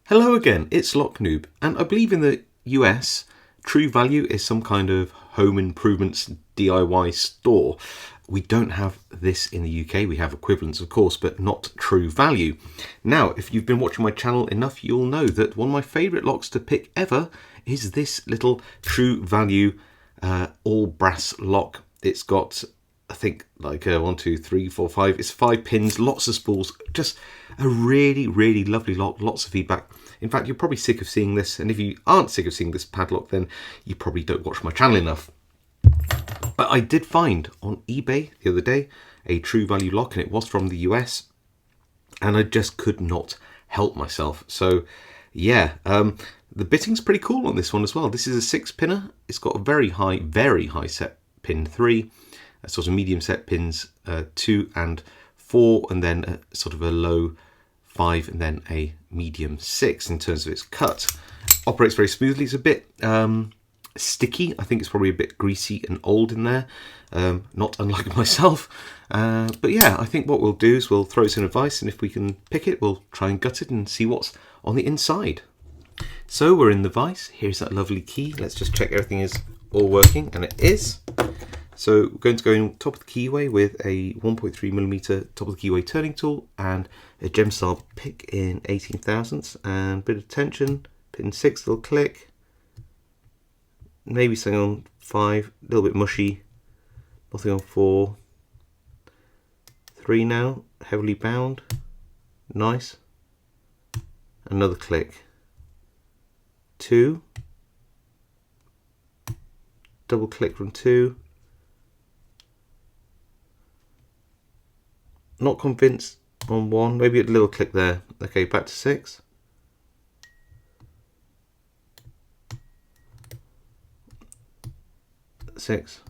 Hello again, it's Noob, and I believe in the US, True Value is some kind of home improvements DIY store. We don't have this in the UK, we have equivalents of course, but not True Value. Now, if you've been watching my channel enough, you'll know that one of my favourite locks to pick ever is this little True Value all brass lock. It's got, I think, like 1, 2, 3, 4, 5. It's 5 pins, lots of spools, just a really lovely lock, lots of feedback. In fact, you're probably sick of seeing this, and if you aren't sick of seeing this padlock, then you probably don't watch my channel enough. But I did find on eBay the other day a True Value lock, and it was from the US, and I just could not help myself. So yeah, the bitting's pretty cool on this one as well. This is a 6-pinner. It's got a very high set pin 3, a sort of medium set pins 2 and 4, and then a sort of a low 5 and then a medium 6 in terms of its cut. Operates very smoothly. It's a bit sticky. I think it's probably a bit greasy and old in there, not unlike myself. But yeah, I think what we'll do is we'll throw it in a vise, and if we can pick it, we'll try and gut it and see what's on the inside. So we're in the vise. Here's that lovely key. Let's just check everything is all working, and it is. So we're going to go in top of the keyway with a 1.3mm top of the keyway turning tool and a gem style pick in 18 thousandths, and a bit of tension, pin 6, little click, maybe something on 5, a little bit mushy, nothing on 4, 3 now, heavily bound, nice, another click, 2, double click from 2, not convinced on 1, maybe a little click there. Okay, back to 6. Six,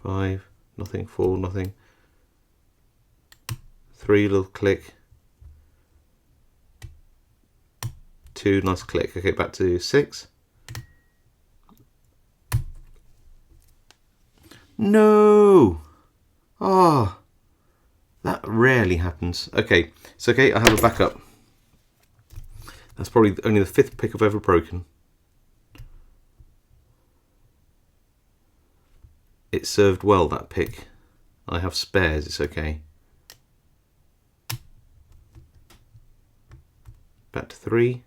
5, nothing, 4, nothing, 3, little click, 2, nice click. Okay, back to 6. No! Ah! That rarely happens. Okay, it's okay, I have a backup. That's probably only the 5th pick I've ever broken. It served well, that pick. I have spares, it's okay. Back to 3.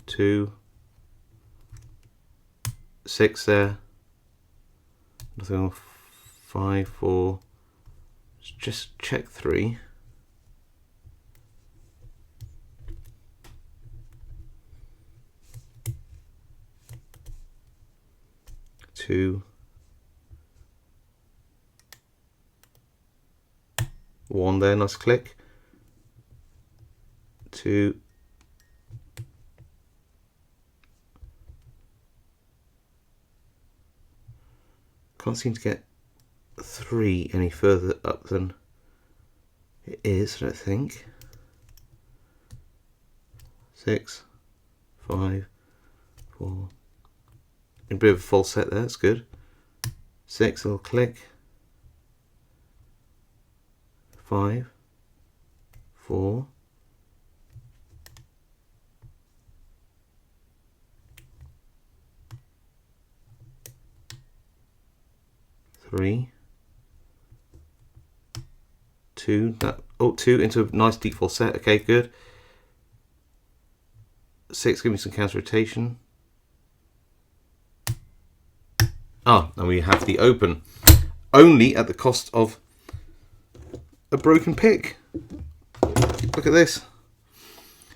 2. 6 there. Nothing on 5, 4. Let's just check 3. 2. 1 there, nice click. 2. Can't seem to get 3 any further up than it is, I don't think. 6, 5, 4. A bit of a false set there, that's good. 6, little click. 5, 4. 3, 2, that, oh, 2 into a nice deep false set, okay, good. 6, give me some counter rotation. Ah, and we have the open, only at the cost of a broken pick. Look at this.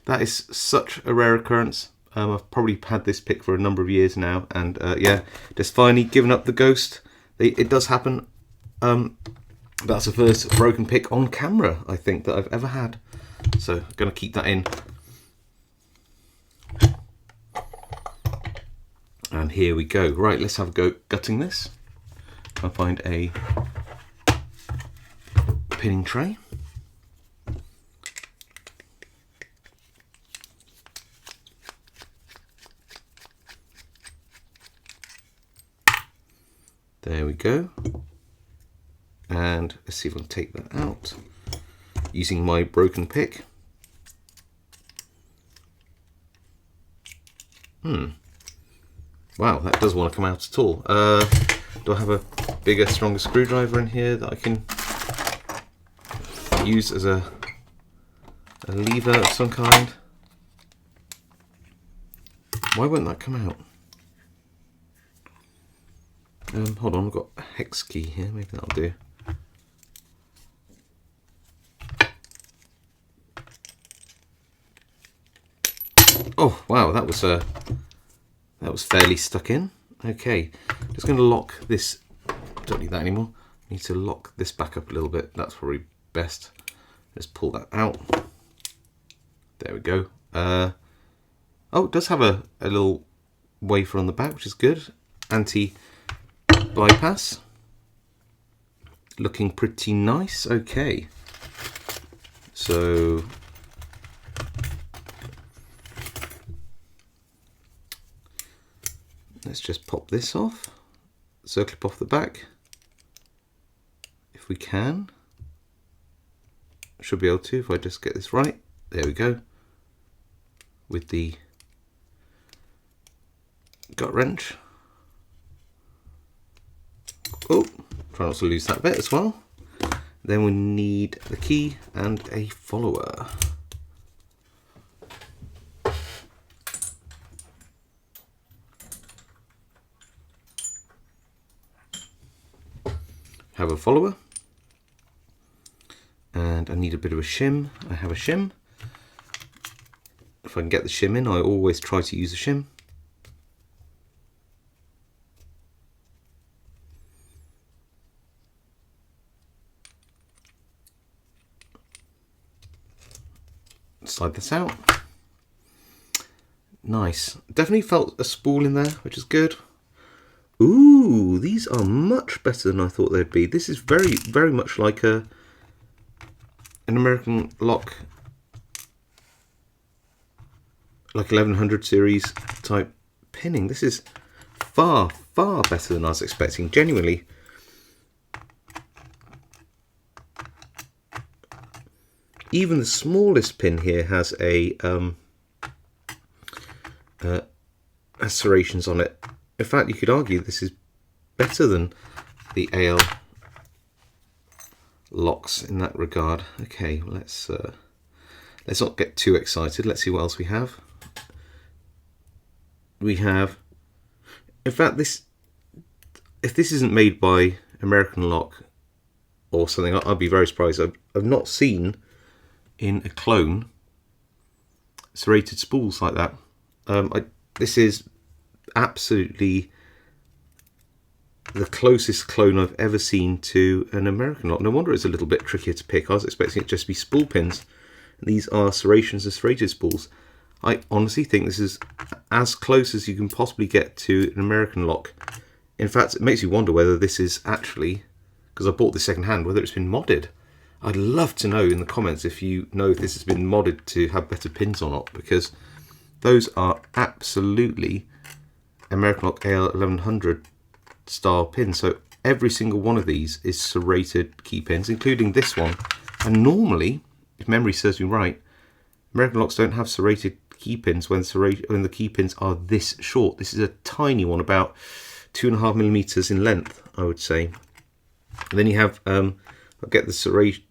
That is such a rare occurrence. I've probably had this pick for a number of years now, and yeah, just finally given up the ghost. It does happen. That's the first broken pick on camera, I think, that I've ever had. So I'm going to keep that in. And here we go. Right, let's have a go gutting this. I'll find a pinning tray. There we go. And let's see if I can take that out using my broken pick. Wow, that doesn't want to come out at all. Do I have a bigger, stronger screwdriver in here that I can use as a lever of some kind? Why won't that come out? Hold on, I've got a hex key here, maybe that'll do. Oh wow, that was fairly stuck in. Okay, just going to lock this. Don't need that anymore. Need to lock this back up a little bit. That's probably best. Let's pull that out. There we go. Oh, it does have a little wafer on the back, which is good. Anti-bypass. Looking pretty nice. Okay. So let's just pop this off. Circlip off the back. If we can. Should be able to if I just get this right. There we go. With the gut wrench. Oh, try not to lose that bit as well. Then we need the key and a follower. Have a follower. And I need a bit of a shim. I have a shim. If I can get the shim in, I always try to use a shim. Slide this out. Nice. Definitely felt a spool in there, which is good. Ooh, these are much better than I thought they'd be. This is very, very much like an American lock, like 1100 series type pinning. This is far, far better than I was expecting, genuinely. Even the smallest pin here has serrations on it. In fact, you could argue this is better than the AL locks in that regard. Okay, let's not get too excited. Let's see what else we have. We have, in fact, this. If this isn't made by American Lock or something, I'd be very surprised. I've not seen in a clone serrated spools like that. This is absolutely the closest clone I've ever seen to an American Lock. No wonder it's a little bit trickier to pick. I was expecting it just to be spool pins. These are serrations and serrated spools. I honestly think this is as close as you can possibly get to an American Lock. In fact, it makes you wonder whether this is actually, because I bought this second hand, whether it's been modded. I'd love to know in the comments if you know if this has been modded to have better pins or not, because those are absolutely American Lock AL 1100 style pins. So every single one of these is serrated key pins, including this one. And normally, if memory serves me right, American Locks don't have serrated key pins when the key pins are this short. This is a tiny one, about 2.5 millimeters in length, I would say. And then you have, I'll get the serrated,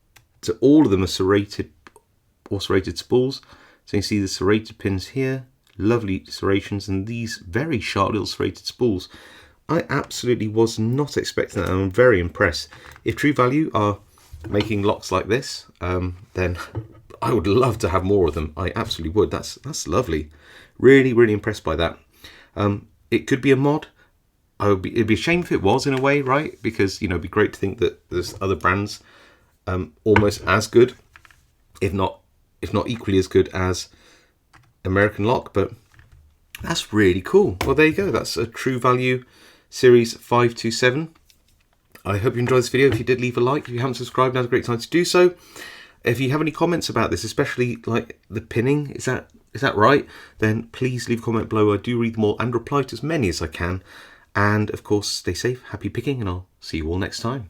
so all of them are serrated or serrated spools. So you can see the serrated pins here, lovely serrations, and these very sharp little serrated spools. I absolutely was not expecting that, and I'm very impressed. If True Value are making locks like this, then I would love to have more of them. I absolutely would. That's lovely. Really, really impressed by that. It could be a mod. It'd be a shame if it was, in a way, right? Because, you know, it'd be great to think that there's other brands almost as good, if not equally as good as American Lock. But that's really cool. Well, there you go. That's a True Value Series 527. I hope you enjoyed this video. If you did, leave a like. If you haven't subscribed, now's a great time to do so. If you have any comments about this, especially like the pinning, is that right? Then please leave a comment below. I do read them all and reply to as many as I can. And of course, stay safe, happy picking, and I'll see you all next time.